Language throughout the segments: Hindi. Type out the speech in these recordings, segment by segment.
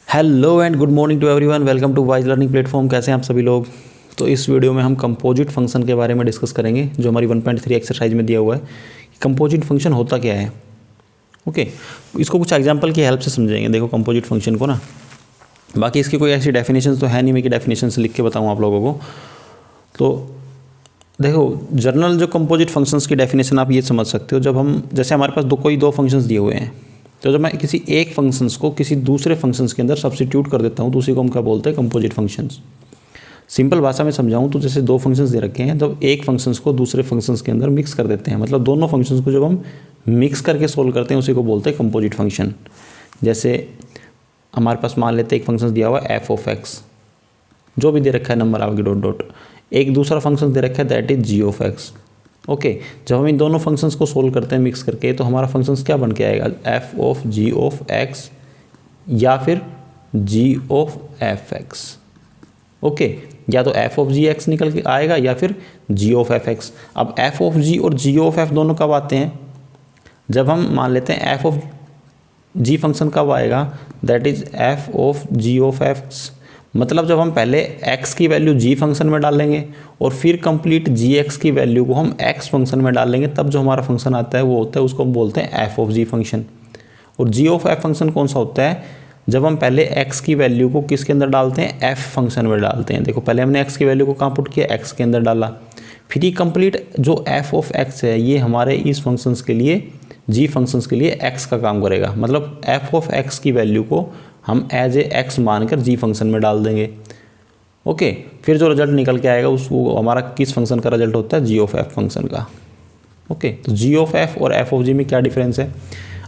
Hello and good morning to everyone, welcome to wise learning platform. कैसे हैं आप सभी लोग। तो इस वीडियो में हम कंपोजिट फंक्शन के बारे में डिस्कस करेंगे जो हमारी 1.3 एक्सरसाइज में दिया हुआ है। कंपोजिट फंक्शन होता क्या है। ओके, इसको कुछ एग्जांपल की हेल्प से समझेंगे। देखो कंपोजिट फंक्शन को ना, बाकी इसकी कोई ऐसी डेफिनेशन तो है नहीं मैं कि डेफिनेशन से लिख के बताऊँ आप लोगों को। तो देखो जनरल जो कंपोजिट फंक्शंस की डेफिनेशन आप ये समझ सकते हो, जब हम जैसे हमारे पास कोई दो फंक्शंस दिए हुए हैं, तो जब मैं किसी एक फंक्शंस को किसी दूसरे फंक्शंस के अंदर सब्स्टिट्यूट कर देता हूँ तो उसी को हम क्या बोलते हैं, कंपोजिट फंक्शंस। सिंपल भाषा में समझाऊँ तो जैसे दो फंक्शंस दे रखे हैं, जब एक फंक्शंस को दूसरे फंक्शंस के अंदर मिक्स कर देते हैं, मतलब दोनों फंक्शंस को जब हम मिक्स करके सोल्व करते हैं उसी को बोलते हैं कंपोजिट फंक्शन। जैसे हमारे पास मान लेते हैं एक फंक्शन दिया हुआ है एफ ऑफ एक्स, जो भी दे रखा है नंबर आपके डॉट डॉट, एक दूसरा फंक्शन दे रखा है that is ji of X. Okay, जब हम इन दोनों फंक्शंस को सोल्व करते हैं मिक्स करके, तो हमारा फंक्शंस क्या बन के आएगा, F of G of X या फिर G of F X. Okay, या तो एफ ऑफ जी एक्स निकल के आएगा या फिर जी ऑफ एफ एक्स। अब एफ ऑफ जी और जी ऑफ एफ दोनों कब आते हैं, जब हम मान लेते हैं एफ ऑफ जी फंक्शन कब आएगा, that is F of G of X. मतलब जब हम पहले x की वैल्यू g फंक्शन में डालेंगे और फिर कंप्लीट gx की वैल्यू को हम x फंक्शन में डालेंगे, तब जो हमारा फंक्शन आता है वो होता है, उसको हम बोलते हैं f ऑफ g फंक्शन। और g ऑफ f फंक्शन कौन सा होता है, जब हम पहले x की वैल्यू को किसके अंदर डालते हैं, f फंक्शन में डालते हैं। देखो पहले हमने x की वैल्यू को कहाँ पुट किया, x के अंदर डाला, फिर ये कंप्लीट जो f ऑफ x है ये हमारे इस फंक्शंस के लिए, g फंक्शंस के लिए x का काम करेगा। मतलब f ऑफ x की वैल्यू को हम एज ए एक्स मानकर जी फंक्शन में डाल देंगे। ओके, फिर जो रिजल्ट निकल के आएगा उसको हमारा किस फंक्शन का रिजल्ट होता है, जी ऑफ एफ फंक्शन का। ओके, तो जी ऑफ एफ और एफ ऑफ जी में क्या डिफरेंस है,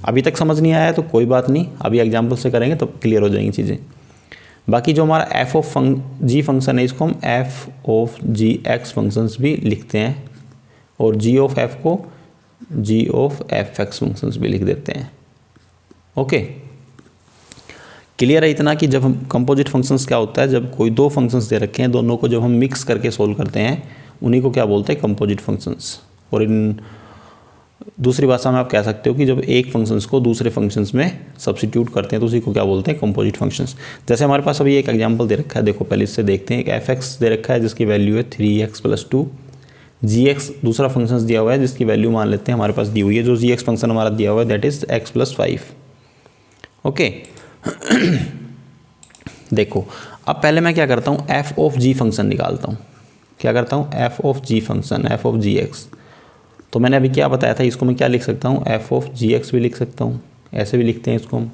अभी तक समझ नहीं आया तो कोई बात नहीं, अभी एग्जाम्पल से करेंगे तो क्लियर हो जाएंगी चीज़ें। बाकी जो हमारा एफ ऑफ जी फंक्शन है इसको हम F of G X functions भी लिखते हैं, और जी ऑफ एफ को G of F X functions भी लिख देते हैं। ओके, क्लियर है इतना कि जब हम कंपोजिट फंक्शंस क्या होता है, जब कोई दो फंक्शंस दे रखे हैं, दोनों को जब हम मिक्स करके सोल्व करते हैं उन्हीं को क्या बोलते हैं, कंपोजिट फंक्शंस। और इन दूसरी भाषा में आप कह सकते हो कि जब एक फंक्शंस को दूसरे फंक्शंस में सब्स्टिट्यूट करते हैं तो उसी को क्या बोलते हैं, कंपोजिट फंक्शंस। जैसे हमारे पास अभी एक एग्जाम्पल दे रखा है, देखो पहले इससे देखते हैं। एक एफ एक्स दे रखा है जिसकी वैल्यू है 3x+2, जी एक्स दूसरा फंक्शन दिया हुआ है जिसकी वैल्यू मान लेते हैं हमारे पास दी हुई है, जो जी एक्स फंक्शन हमारा दिया हुआ है दैट इज x+5। ओके, देखो अब पहले मैं क्या करता हूँ, एफ ऑफ जी फंक्शन निकालता हूँ। क्या करता हूँ, F of G function, F of G X. तो मैंने अभी क्या बताया था, इसको मैं क्या लिख सकता हूँ, एफ ऑफ जी एक्स भी लिख सकता हूँ, ऐसे भी लिखते हैं इसको हम।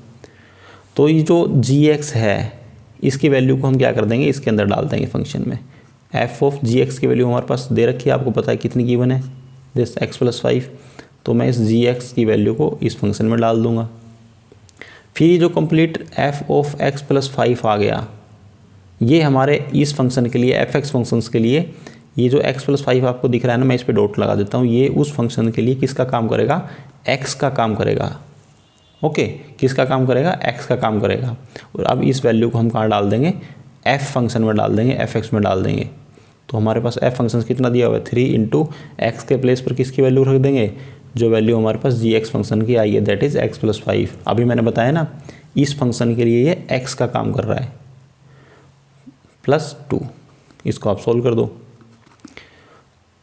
तो ये जो जी एक्स है इसकी वैल्यू को हम क्या कर देंगे, इसके अंदर डाल देंगे फंक्शन में। एफ ऑफ जी एक्स की वैल्यू हमारे पास दे रखी है, आपको पता है कितनी गिवन है, दिस x+5। तो मैं इस जी एक्स की वैल्यू को इस फंक्शन में डाल दूंगा। फिर जो कंप्लीट f ऑफ x+5 आ गया, ये हमारे इस फंक्शन के लिए, एफ एक्स फंक्शंस के लिए, ये जो x+5 आपको दिख रहा है ना, मैं इस पे डॉट लगा देता हूँ, ये उस फंक्शन के लिए किसका काम करेगा, x का काम करेगा। ओके, किसका काम करेगा, x का काम करेगा। और अब इस वैल्यू को हम कहाँ डाल देंगे, f फंक्शन में डाल देंगे, f(x) में डाल देंगे। तो हमारे पास f फंक्शन कितना दिया हुआ है, 3 × x के प्लेस पर किसकी वैल्यू रख देंगे, जो वैल्यू हमारे पास जी एक्स फंक्शन की आई है दैट इज x+5। अभी मैंने बताया ना इस फंक्शन के लिए ये x का काम कर रहा है, +2। इसको आप सोल्व कर दो,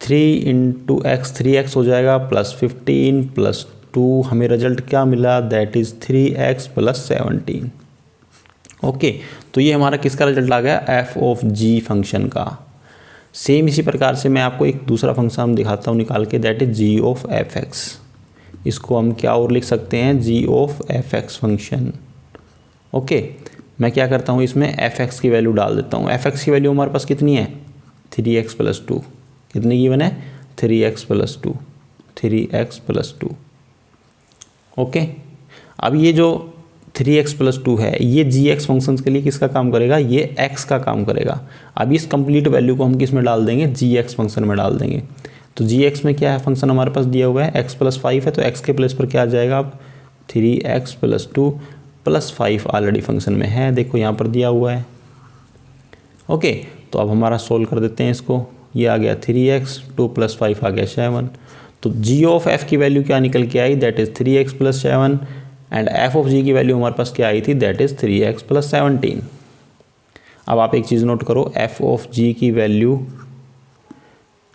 3 × x 3x हो जाएगा, +15 +2 हमें रिजल्ट क्या मिला, दैट इज 3x + 17। ओके, तो ये हमारा किसका रिजल्ट आ गया, एफ ऑफ जी फंक्शन का। सेम इसी प्रकार से मैं आपको एक दूसरा फंक्शन दिखाता हूँ निकाल के, that is ji of F x. इसको हम क्या और लिख सकते हैं, g of F x function. Okay, मैं क्या करता हूँ, इसमें एफ एक्स की वैल्यू डाल देता हूँ। एफ एक्स की वैल्यू हमारे पास कितनी है, 3x+2। कितनी गिवन है, 3x+2, 3x+2। ओके, अब ये जो 3x+2 है ये जी एक्स फंक्शन के लिए किसका काम करेगा, ये x का काम करेगा। अब इस कंप्लीट वैल्यू को हम किस में डाल देंगे, जी एक्स फंक्शन में डाल देंगे। तो जी एक्स में क्या है, फंक्शन हमारे पास दिया हुआ है x+5 है, तो x के प्लेस पर क्या आ जाएगा, अब 3x+2 +5 ऑलरेडी फंक्शन में है, देखो यहाँ पर दिया हुआ है। ओके, तो अब हमारा सोल्व कर देते हैं इसको, ये आ गया 3x, 2 + 5 आ गया 7। तो जी ऑफ एफ की वैल्यू क्या निकल के आई, that is 3x + 7 and f of g की वैल्यू हमारे पास क्या आई थी, दैट इज़ 3x + 17। अब आप एक चीज़ नोट करो, एफ ऑफ जी की वैल्यू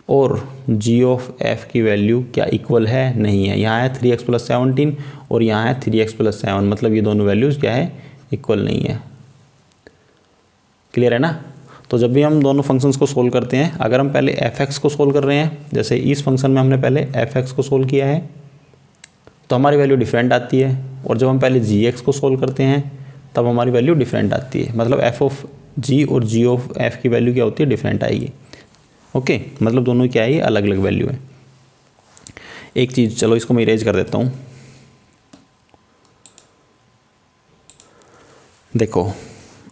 और जी ऑफ एफ की वैल्यू क्या इक्वल है, नहीं है। यहाँ है 3x + 17 और यहाँ है 3x + 7, मतलब ये दोनों वैल्यूज़ क्या है, इक्वल नहीं है। क्लियर है ना। तो जब भी हम दोनों फंक्शंस को सोल्व करते हैं, अगर हम पहले एफ को सोल्व कर रहे हैं, जैसे इस फंक्शन में हमने पहले एफ को सोल्व किया है तो हमारी वैल्यू डिफरेंट आती है, और जब हम पहले जी को सोल्व करते हैं तब हमारी वैल्यू डिफरेंट आती है। मतलब एफ ऑफ जी और जी ऑफ एफ की वैल्यू क्या होती है, डिफरेंट आएगी। ओके, मतलब दोनों क्या है, ये अलग अलग वैल्यू है। एक चीज़, चलो इसको मैं इरेज कर देता हूँ। देखो,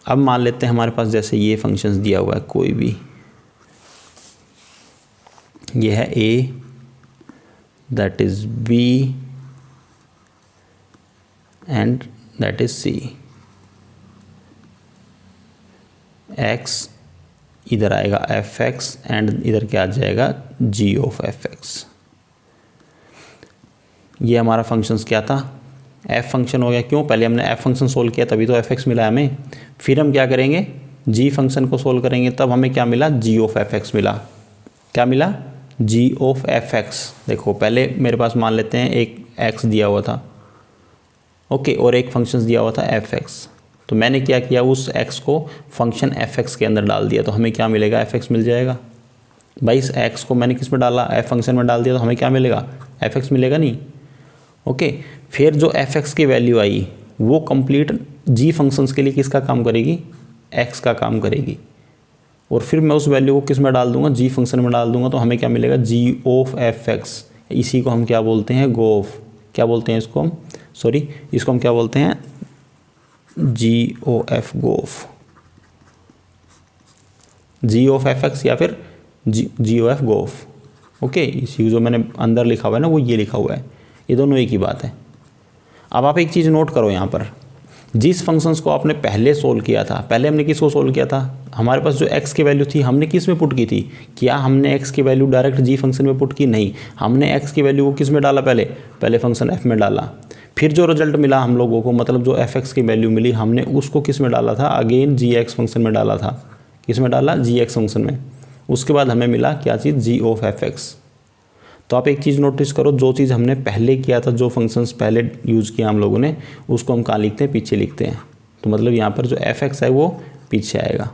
अब मान लेते हैं हमारे पास जैसे ये फंक्शंस दिया हुआ है कोई भी, ये है a, that is b and that is c। x इधर आएगा fx एंड इधर क्या आ जाएगा, g ऑफ fx। ये हमारा फंक्शंस क्या था, f फंक्शन हो गया। क्यों, पहले हमने f फंक्शन सोल्व किया तभी तो fx मिला हमें। फिर हम क्या करेंगे, g फंक्शन को सोल्व करेंगे, तब हमें क्या मिला, g ऑफ fx मिला। क्या मिला, g ऑफ fx। देखो पहले मेरे पास मान लेते हैं एक x दिया हुआ था, ओके, और एक फंक्शन दिया हुआ था fx। तो मैंने क्या किया, उस x को फंक्शन fx के अंदर डाल दिया, तो हमें क्या मिलेगा, fx मिल जाएगा। भाई इस x को मैंने किस में डाला, f फंक्शन में डाल दिया, तो हमें क्या मिलेगा, fx मिलेगा नहीं। ओके, फिर जो fx की वैल्यू आई वो कंप्लीट g फंक्शंस के लिए किसका काम करेगी, x का काम करेगी। और फिर मैं उस वैल्यू को किस में डाल दूंगा, g फंक्शन में डाल दूंगा, तो हमें क्या मिलेगा, g ऑफ fx। इसी को हम क्या बोलते हैं, गोफ। क्या बोलते हैं इसको हम, सॉरी, इसको हम क्या बोलते हैं, GOF, गोफ। g ऑफ fx या फिर GOF, गोफ। ओके, इसी जो मैंने अंदर लिखा हुआ है ना, वो ये लिखा हुआ है, ये दोनों एक ही बात है। अब आप एक चीज़ नोट करो, यहाँ पर जिस फंक्शंस को आपने पहले सोल्व किया था, पहले हमने किसको सोल्व किया था, हमारे पास जो x की वैल्यू थी हमने किस में पुट की थी, क्या हमने x की वैल्यू डायरेक्ट g फंक्शन में पुट की, नहीं, हमने x की वैल्यू को किस में डाला, पहले फंक्शन f में डाला। फिर जो रिजल्ट मिला हम लोगों को, मतलब जो fx की वैल्यू मिली, हमने उसको किस में डाला था, अगेन gx फंक्शन में डाला था। किस में डाला, gx फंक्शन में। उसके बाद हमें मिला क्या चीज़, g ऑफ fx। तो आप एक चीज़ नोटिस करो, जो चीज़ हमने पहले किया था, जो फंक्शंस पहले यूज़ किया हम लोगों ने, उसको हम कहाँ लिखते हैं, पीछे लिखते हैं। तो मतलब यहाँ पर जो fx है वो पीछे आएगा।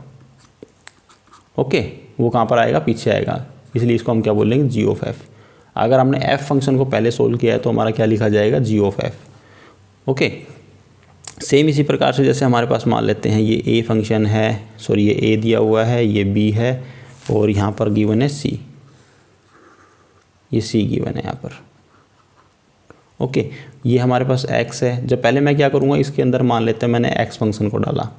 ओके, वो कहाँ पर आएगा, पीछे आएगा, इसलिए इसको हम क्या बोलेंगे, g ऑफ f। अगर हमने f फंक्शन को पहले सोल्व किया है तो हमारा क्या लिखा जाएगा, g of f। Okay, same इसी प्रकार से जैसे हमारे पास मान लेते हैं ये a फंक्शन है, सॉरी ये a दिया हुआ है, ये b है, और यहाँ पर गिवन है c, ये c गिवन है यहाँ पर। ओके, ये हमारे पास x है। जब पहले मैं क्या करूँगा, इसके अंदर मान लेते हैं मैंने x फंक्शन को डाला,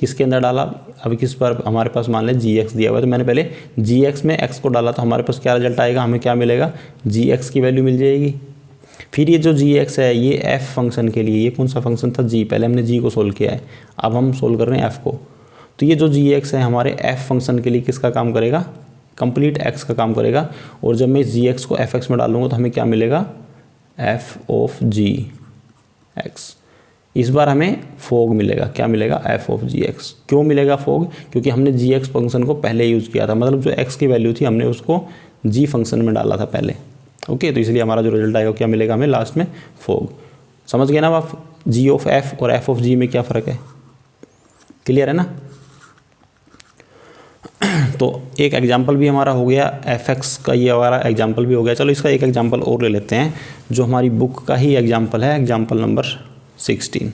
किसके अंदर डाला, अभी किस पर हमारे पास मान लें gx दिया हुआ है, तो मैंने पहले gx में x को डाला, तो हमारे पास क्या रिजल्ट आएगा, हमें क्या मिलेगा, gx की वैल्यू मिल जाएगी। फिर ये जो gx है ये f फंक्शन के लिए, ये कौन सा फंक्शन था, g, पहले हमने g को सोल्व किया है, अब हम सोल्व कर रहे हैं f को। तो ये जो gx है हमारे f फंक्शन के लिए किसका काम करेगा, कंप्लीट x का काम करेगा। और जब मैं gx को fx में डालूंगा तो हमें क्या मिलेगा, f ऑफ gx। इस बार हमें फोग मिलेगा, क्या मिलेगा, f ऑफ gx। क्यों मिलेगा फोग, क्योंकि हमने gx फंक्शन को पहले यूज़ किया था, मतलब जो x की वैल्यू थी हमने उसको g फंक्शन में डाला था पहले। ओके, तो इसलिए हमारा जो रिजल्ट आएगा क्या मिलेगा हमें लास्ट में, फोग। समझ गए ना आप, g ऑफ f और f ऑफ g में क्या फ़र्क है, क्लियर है ना। तो एक एग्जाम्पल भी हमारा हो गया, fx का ये हमारा एग्जाम्पल भी हो गया। चलो इसका एक एग्जाम्पल और ले लेते हैं, जो हमारी बुक का ही एग्जाम्पल है, example number 16।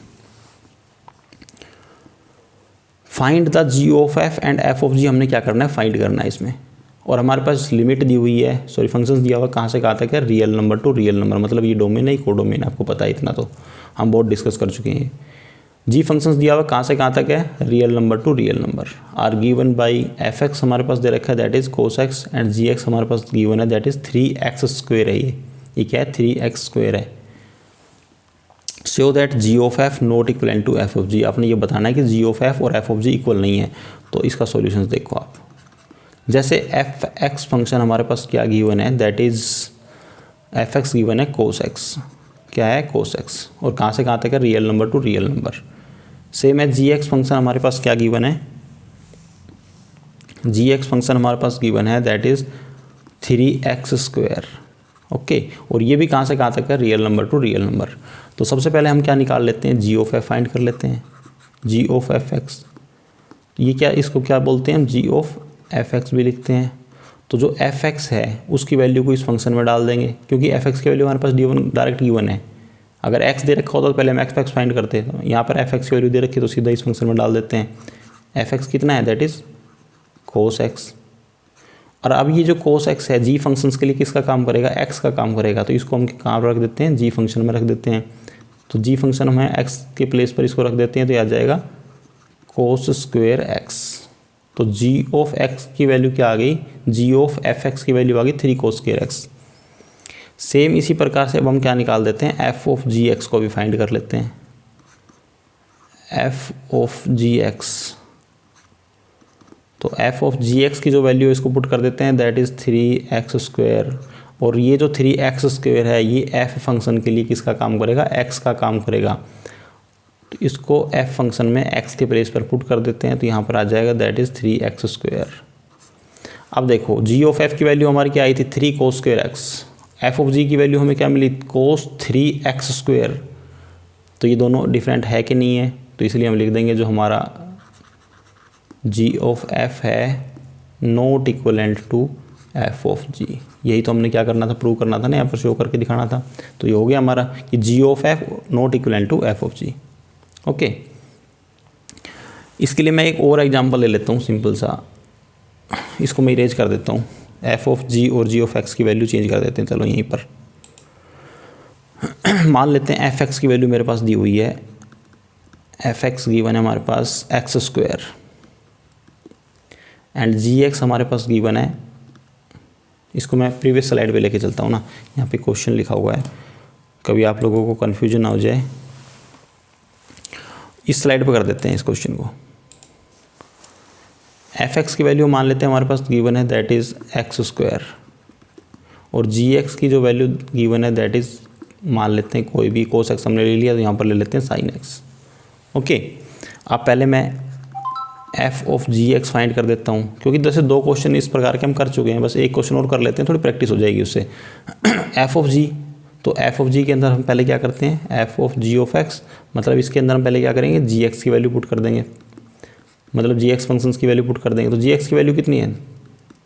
Find the g of f and f of g, हमने क्या करना है, फाइंड करना है इसमें। और हमारे पास लिमिट दी हुई है, सॉरी फंक्शंस दिया हुआ, कहाँ से कहाँ तक है, real number to real number, मतलब ये डोमेन है, कोडोमेन, आपको पता है, इतना तो हम बहुत डिस्कस कर चुके हैं। जी फंक्शंस दिया हुआ कहाँ से कहाँ तक है, real number to real number. R given by fx हमारे पास दे रखा है, that is cos x, and gx हमारे पास गिवन है, दैट इज़ 3x स्क्वेयर है। ये क्या है, 3x स्क्वेयर है। So that g of f not equal to f of g, आपने ये बताना है कि g ऑफ f और f ऑफ g इक्वल नहीं है। तो इसका सॉल्यूशंस देखो आप, जैसे fx फंक्शन हमारे पास क्या गिवन है, दैट इज़ fx गिवन है cos x, क्या है, cos x। और कहाँ से कहाँ तक है, real number to real number. Same है gx फंक्शन हमारे पास क्या गिवन है, gx फंक्शन हमारे पास गिवन है दैट इज़ 3x²। ओके, और ये भी कहाँ से कहाँ तक है, real number to real number. तो सबसे पहले हम क्या निकाल लेते हैं, g ऑफ f फाइंड कर लेते हैं, g ऑफ fx। ये क्या, इसको क्या बोलते हैं हम, g ऑफ fx भी लिखते हैं। तो जो fx है उसकी वैल्यू को इस फंक्शन में डाल देंगे, क्योंकि fx की वैल्यू हमारे पास डायरेक्ट गिवन है। अगर x दे रखा होता तो पहले हम x फाइंड करते हैं, तो यहाँ पर fx की वैल्यू दे रखी है तो सीधा इस फंक्शन में डाल देते हैं। fx कितना है, दैट इज़ cos x। और अब ये जो cos x है g फंक्शंस के लिए किसका काम करेगा, x का काम करेगा। तो इसको हम कहाँ रख देते हैं, g फंक्शन में रख देते हैं। तो g फंक्शन हमें x के प्लेस पर इसको रख देते हैं, तो आ जाएगा cos² x। तो g ऑफ x की वैल्यू क्या आ गई, g ऑफ fx की वैल्यू आ गई 3 cos² x। सेम इसी प्रकार से अब हम क्या निकाल देते हैं, f ऑफ gx को भी फाइंड कर लेते हैं। f ऑफ gx, तो f ऑफ gx की जो वैल्यू है इसको पुट कर देते हैं, दैट इज़ 3x²। और ये जो 3x² है ये f फंक्शन के लिए किसका काम करेगा, x का काम करेगा। तो इसको f फंक्शन में x के प्लेस पर पुट कर देते हैं, तो यहाँ पर आ जाएगा दैट इज़ 3x²। अब देखो g ऑफ f की वैल्यू हमारी क्या आई थी, 3 cos² x। f of g की वैल्यू हमें क्या मिली, cos 3x²। तो ये दोनों डिफरेंट है कि नहीं है, तो इसलिए हम लिख देंगे जो हमारा g ऑफ f है not equivalent to f of g। यही तो हमने क्या करना था, प्रूव करना था ना, यहाँ पर शो करके दिखाना था। तो ये हो गया हमारा कि g of f not equivalent to f of g। Okay, इसके लिए मैं एक और एग्जांपल ले लेता हूँ सिंपल सा, इसको मैं इरेज कर देता हूँ। f ऑफ g और g ऑफ x की वैल्यू चेंज कर देते हैं। चलो यहीं पर मान लेते हैं fx की वैल्यू मेरे पास दी हुई है, fx गिवन है हमारे पास x² एंड gx हमारे पास गिवन है, इसको मैं प्रीवियस स्लाइड पे लेके चलता हूँ ना, यहाँ पे क्वेश्चन लिखा हुआ है, कभी आप लोगों को कन्फ्यूजन ना हो जाए। इस स्लाइड पे कर देते हैं इस क्वेश्चन को। fx की वैल्यू मान लेते हैं हमारे पास गिवन है दैट इज़ x², और gx की जो वैल्यू गिवन है दैट इज़ मान लेते हैं कोई भी, cos x हमने ले लिया तो यहाँ पर ले लेते हैं sin x। ओके, अब पहले मैं f ऑफ gx फाइंड कर देता हूँ, क्योंकि जैसे 2 क्वेश्चन इस प्रकार के हम कर चुके हैं, बस एक क्वेश्चन और कर लेते हैं, थोड़ी प्रैक्टिस हो जाएगी उससे। f ऑफ g, तो f ऑफ g के अंदर हम पहले क्या करते हैं, f of g of x, मतलब इसके अंदर हम पहले क्या करेंगे, gx की वैल्यू पुट कर देंगे, मतलब gx फंक्शंस की वैल्यू पुट कर देंगे। तो gx की वैल्यू कितनी है,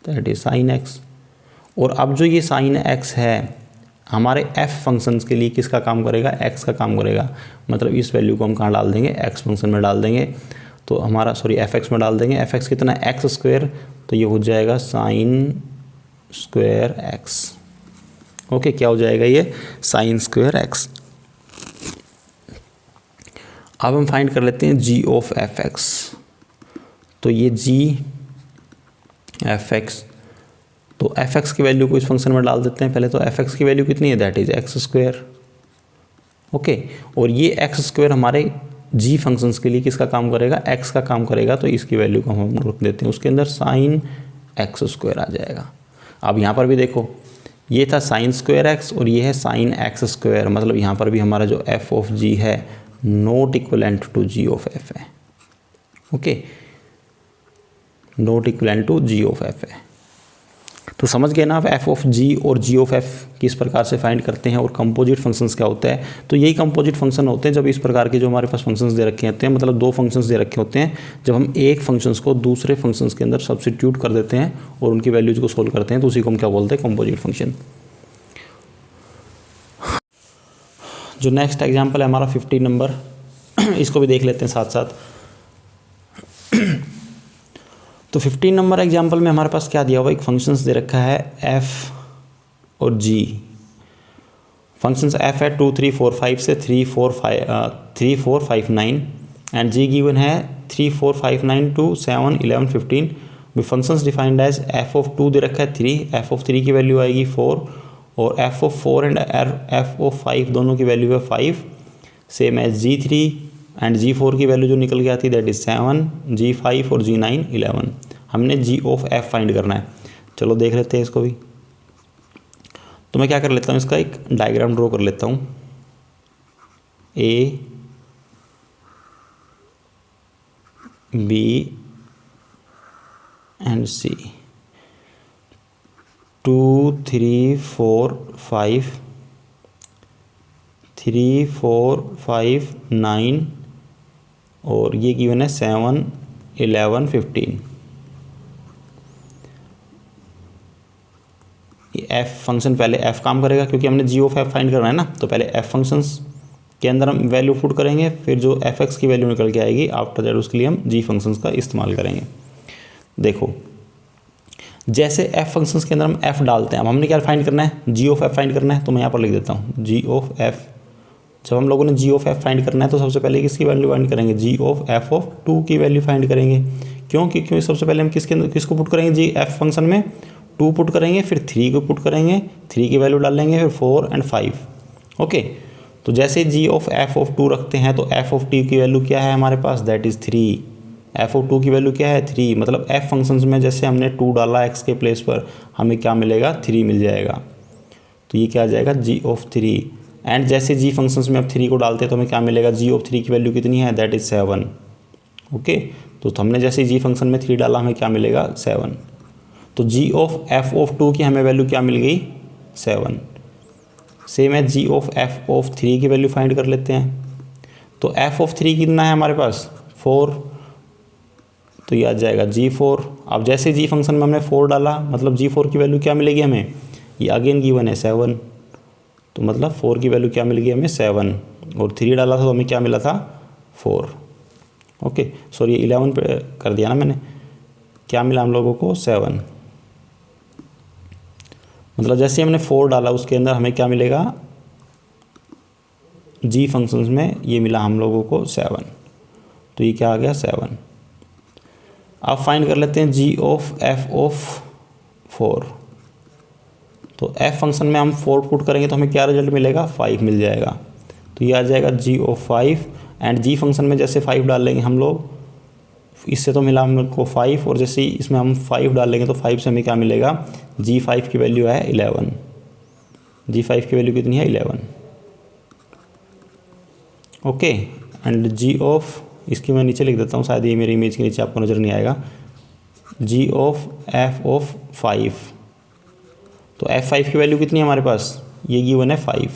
दैट इज sin x। और अब जो ये sin x है हमारे f फंक्शंस के लिए किसका काम करेगा, x का काम करेगा। मतलब इस वैल्यू को हम कहाँ डाल देंगे, x फंक्शन में डाल देंगे, तो हमारा fx में डाल देंगे। fx कितना है, x², तो ये हो जाएगा sin² x। ओके, क्या हो जाएगा ये, sin² x। अब हम फाइंड कर लेते हैं g ऑफ fx। तो ये g fx, तो fx की वैल्यू को इस फंक्शन में डाल देते हैं पहले। तो fx की वैल्यू कितनी है, दैट इज x²। ओके, और ये x² हमारे g फंक्शंस के लिए किसका काम करेगा, x का काम करेगा। तो इसकी वैल्यू को हम रख देते हैं, उसके अंदर sin x² आ जाएगा। अब यहाँ पर भी देखो, ये था sin² x और ये है sin x², मतलब यहाँ पर भी हमारा जो f ऑफ g है not equivalent to g of f है। Okay, not equivalent to g of f है। तो समझ गए ना आप f ऑफ g और g ऑफ f किस प्रकार से फाइंड करते हैं, और कंपोजिट फंक्शंस क्या होता है। तो यही कंपोजिट फंक्शन होते हैं जब इस प्रकार के जो हमारे पास फंक्शंस दे रखे होते हैं, मतलब 2 फंक्शंस दे रखे होते हैं, जब हम एक फंक्शंस को दूसरे फंक्शंस के अंदर सब्स्टिट्यूट कर देते हैं और उनकी वैल्यूज को सोल्व करते हैं, तो उसी को हम क्या बोलते हैं, कंपोजिट फंक्शन। जो नेक्स्ट एग्जाम्पल है हमारा 15 नंबर, इसको भी देख लेते हैं साथ साथ। तो 15 नंबर एग्जाम्पल में हमारे पास क्या दिया हुआ, एक फंक्शंस दे रखा है f और g। फंक्शंस f है 2 3 4 5 से 3 4 5 9 एंड g गिवन है 3 4 5 9 to 7 11 15। भी functions defined as f of 2 दे रखा है 3, f ऑफ 3 की वैल्यू आएगी 4, और f of 4 and f of 5 दोनों की वैल्यू है 5। Same as g3 and g4 की वैल्यू जो निकल के आती है दैट इज 7, g5 और g9 11। हमने g ऑफ f फाइंड करना है। चलो देख लेते हैं इसको भी। तो मैं क्या कर लेता हूँ, इसका एक डायग्राम ड्रॉ कर लेता हूँ। ए बी एंड सी, 2 3 4 5, 3 4 5 9 और ये गिवन है 7 11 15। ये एफ फंक्शन पहले एफ काम करेगा क्योंकि हमने जी ऑफ एफ फाइंड करना है ना, तो पहले एफ फंक्शंस के अंदर हम वैल्यू पुट करेंगे, फिर जो एफ एक्स की वैल्यू निकल के आएगी आफ्टर दैट उसके लिए हम जी फंक्शंस का इस्तेमाल करेंगे। देखो जैसे एफ फंक्शंस के अंदर हम एफ डालते हैं, अब हमने क्या फाइंड करना है, जी ऑफ एफ फाइंड करना है, तो मैं यहाँ पर लिख देता हूँ जी ऑफ एफ। जब हम लोगों ने जी ऑफ एफ फाइंड करना है तो सबसे पहले किसकी वैल्यू फाइंड करेंगे, जी ऑफ एफ ऑफ 2 की वैल्यू फाइंड करेंगे। क्योंकि सबसे पहले हम किसको पुट करेंगे, जी एफ फंक्शन में 2 पुट करेंगे, फिर 3 को पुट करेंगे, 3 की वैल्यू डालेंगे, फिर 4 एंड 5। ओके, तो जैसे जी ऑफ एफ ऑफ 2 रखते हैं तो एफ ऑफ टी की वैल्यू क्या है हमारे पास, दैट इज़ 3। एफ ऑफ 2 की वैल्यू क्या है, 3। मतलब एफ फंक्शंस में जैसे हमने 2 डाला एक्स के प्लेस पर, हमें क्या मिलेगा, 3 मिल जाएगा। तो ये क्या आ जाएगा, जी ऑफ 3। एंड जैसे जी फंक्शंस में अब 3 को डालते हैं तो हमें क्या मिलेगा, जी ऑफ 3 की वैल्यू कितनी है, दैट इज़ 7। ओके, तो हमने जैसे जी फंक्शन में 3 डाला हमें क्या मिलेगा, 7। तो जी ऑफ एफ ऑफ 2 की हमें वैल्यू क्या मिल गई, 7। सेम है जी ऑफ एफ ऑफ 3 की वैल्यू फाइंड कर लेते हैं। तो एफ ऑफ 3 कितना है हमारे पास, 4, तो ये आ जाएगा G4। अब जैसे जी फंक्शन में हमने 4 डाला, मतलब G4 की वैल्यू क्या मिलेगी हमें, ये अगेन गिवन है 7, तो मतलब 4 की वैल्यू क्या मिल गई हमें, 7। और 3 डाला था तो हमें क्या मिला था, 4। ओके, सॉरी 11 पे कर दिया ना मैंने, क्या मिला हम लोगों को, 7। मतलब जैसे हमने 4 डाला उसके अंदर हमें क्या मिलेगा, जी फंक्शंस में ये मिला हम लोगों को 7, तो ये क्या आ गया, 7। अब फाइंड कर लेते हैं जी ऑफ एफ ऑफ 4। तो एफ फंक्शन में हम 4 पुट करेंगे तो हमें क्या रिजल्ट मिलेगा, 5 मिल जाएगा। तो ये आ जाएगा जी ऑफ 5। एंड जी फंक्शन में जैसे 5 डाल लेंगे हम लोग, इससे तो मिला हम लोग को 5, और जैसे इसमें हम 5 डाल लेंगे तो 5 से हमें क्या मिलेगा, G5 की वैल्यू है 11। G5 की वैल्यू कितनी है, 11। ओके, एंड जी ऑफ, इसकी मैं नीचे लिख देता हूँ, शायद ये मेरी इमेज के नीचे आपको नज़र नहीं आएगा, जी ऑफ एफ ऑफ 5। तो F5 की वैल्यू कितनी है हमारे पास, ये गिवन है 5,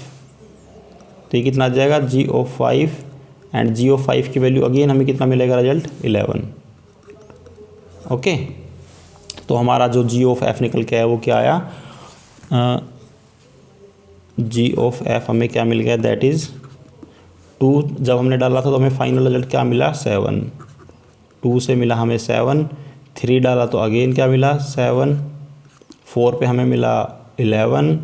तो ये कितना आ जाएगा, जी ऑफ 5। एंड जी ऑफ 5 की वैल्यू अगेन हमें कितना मिलेगा रिजल्ट, 11। ओके, तो हमारा जो जी ऑफ एफ निकल के आया वो क्या आया, जी ऑफ एफ हमें क्या मिल गया, दैट इज़ 2। जब हमने डाला था तो हमें फाइनल रिजल्ट क्या मिला, 7। 2 से मिला हमें 7, 3 डाला तो अगेन क्या मिला, 7, 4 पे हमें मिला 11,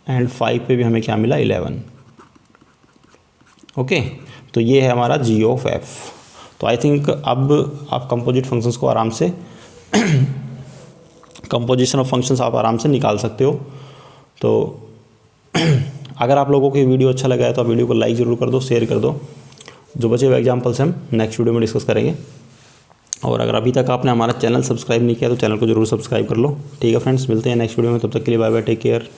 एंड 5 पे भी हमें क्या मिला, 11। ओके, तो ये है हमारा जी ऑफ एफ। तो आई थिंक अब आप कंपोजिट फंक्शंस को आराम से कंपोजिशन ऑफ फंक्शंस आप आराम से निकाल सकते हो। तो अगर आप लोगों को ये वीडियो अच्छा लगा है तो आप वीडियो को लाइक ज़रूर कर दो, शेयर कर दो। जो बचे हुए एग्जाम्पल्स हम नेक्स्ट वीडियो में डिस्कस करेंगे। और अगर अभी तक आपने हमारा चैनल सब्सक्राइब नहीं किया तो चैनल को जरूर सब्सक्राइब कर लो। ठीक है फ्रेंड्स, मिलते हैं नेक्स्ट वीडियो में, तब तक के लिए बाय बाय, टेक केयर।